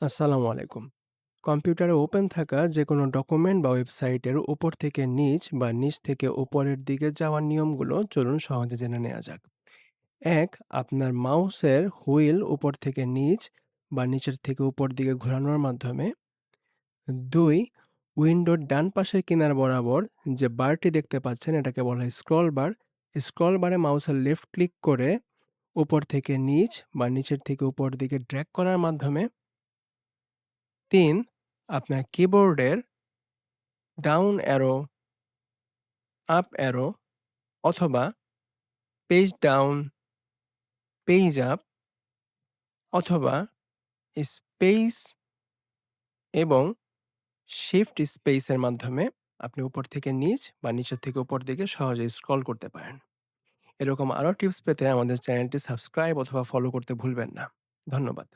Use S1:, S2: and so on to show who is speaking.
S1: আসসালামু আলাইকুম। কম্পিউটারে ওপেন থাকা যেকোনো ডকুমেন্ট বা ওয়েবসাইটের উপর থেকে নিচ বা নিচ থেকে উপরের দিকে যাওয়ার নিয়মগুলো চলুন সহজে জেনে নেওয়া যাক। ১. আপনার মাউসের হুইল উপর থেকে নিচ বা নিচের থেকে উপর দিকে ঘোরানোর মাধ্যমে। ২. উইন্ডোর ডান পাশের কিনার বরাবর যে বারটি দেখতে পাচ্ছেন এটাকে বলা হয় স্ক্রল বার। স্ক্রল বারে মাউসের লেফট ক্লিক করে উপর থেকে নিচ বা নিচের থেকে উপর দিকে ড্র্যাগ করার মাধ্যমে। ৩. আপনার কিবোর্ডের ডাউন অ্যারো, আপ অ্যারো অথবা পেজ ডাউন, পেজ আপ অথবা স্পেস এবং শিফট স্পেসের মাধ্যমে আপনি উপর থেকে নিচ বা নিচের থেকে উপর দিকে সহজে স্ক্রল করতে পারেন। এরকম আরও টিপস পেতে আমাদের চ্যানেলটি সাবস্ক্রাইব অথবা ফলো করতে ভুলবেন না। ধন্যবাদ।